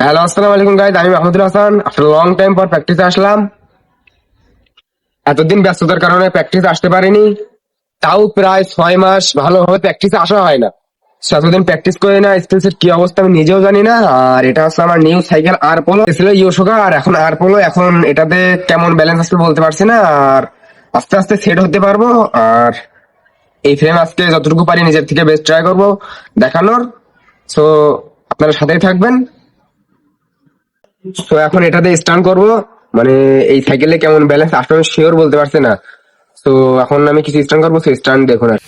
Hello, আসসালামু আলাইকুম guys. আমি Mahmudul Hasan. After long time পর প্র্যাকটিসে আসলাম। এতদিন ব্যস্ততার কারণে প্র্যাকটিস আসতে পারিনি। তাও প্রায় 6 মাস ভালোভাবে প্র্যাকটিসে আসা হয় না। So, এতদিন প্র্যাকটিস করি না, স্কিলস এর কি অবস্থা আমি নিজেও জানি না। আর এটা হচ্ছে আমার নিউ সাইকেল আর পোলো, ছিল ইয়োশোকা, আর এখন আর পোলো। এখন এটাতে কেমন ব্যালেন্স আসবে বলতে পারছি না। আর আস্তে আস্তে সেট হতে পারবো। আর এই ফ্রেম আজকে যতটুকু পারি নিজের থেকে বেস্ট ট্রাই করবো দেখানোর। সো আপনারা সাথেই থাকবেন। তো এখন এটাতে স্টান্ট করব, মানে এই সাইকেলে কেমন ব্যালেন্স আসলে আমি শিওর বলতে পারছি না। তো এখন আমি কিছু স্টান্ট করবো, সেই স্টান্ট দেখুন। আর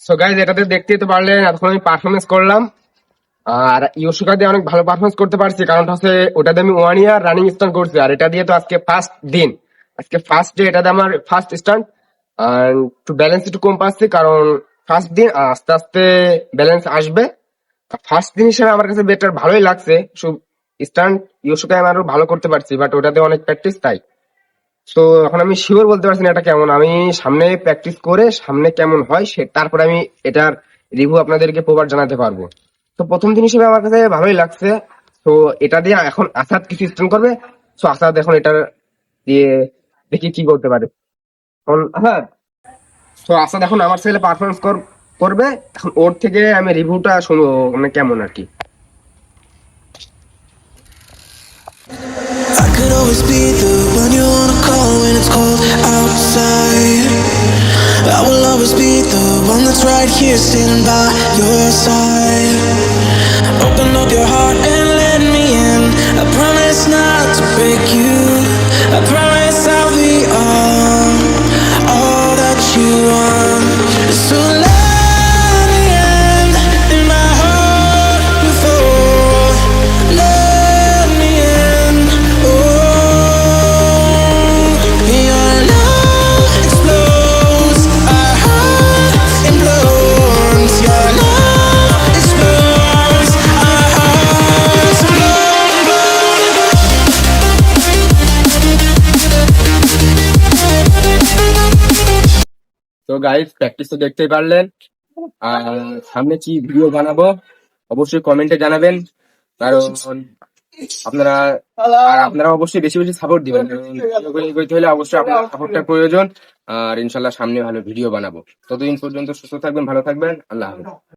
সো গাইজ, এটাতে দেখতেই তো পারলেন এতক্ষণ আমি পারফরমেন্স করলাম। আর ইয়োশিকা দিয়ে অনেক ভালো পারফরমেন্স করতে পারছি, কারণটা হচ্ছে ওটাতে আমি 1 ইয়ার রানিং স্টান্ট করছি। আর এটা দিয়ে তো আজকে ফার্স্ট দিন, আজকে ফার্স্ট ডে, এটাতে আমার ফার্স্ট স্টান্ট। আর একটু ব্যালেন্স একটু কম পাচ্ছি, কারণ ফার্স্ট দিন, আস্তে আস্তে ব্যালেন্স আসবে। ফার্স্ট দিন হিসেবে আমার কাছে বেটার ভালোই লাগছে। স্টান্ট ইয়োশিকায় আমি আরো ভালো করতে পারছি, বাট ওটাতে অনেক প্র্যাকটিস তাই। তো এখন আমি শিওর বলতে পারছি না এটা কেমন। আমি সামনে প্র্যাকটিস করে সামনে কেমন হয় সে তারপরে আমি এটার রিভিউ আপনাদেরকে প্রবার জানাতে পারবো। তো প্রথম দিন হিসেবে আমার কাছে ভালোই লাগছে। তো এটা দিয়ে এখন আসাদ কিছু স্ট্রেন করবে। তো আসাদ এখন এটার দিয়ে দেখি কি করতে পারে। হ্যাঁ, তো আসাদ এখন আমার ছেলে পারফরমেন্স করবে। এখন ওর থেকে আমি রিভিউটা শুনবো, মানে কেমন আর কি। I could always be the one you wanna call when it's cold outside. I will always be the one that's right here standing by your side. Open up your heart and let me in. I promise not to break you. I promise I'll be all that you want. So let me in my heart before. Let me in. Your love explodes, our heart implodes. Your love explodes, our hearts তো guys, practice তো দেখতেই পারলেন। আর সামনে কি video বানাবো অবশ্যই কমেন্টে জানাবেন, কারণ আপনারা আপনারা অবশ্যই বেশি বেশি সাপোর্ট দিবেন। কারণ এগোতে হলে অবশ্যই আপনার সাপোর্টটা প্রয়োজন। আর ইনশাল্লাহ সামনে ভালো ভিডিও বানাবো। ততদিন পর্যন্ত সুস্থ থাকবেন, ভালো থাকবেন। আল্লাহ হাফেজ।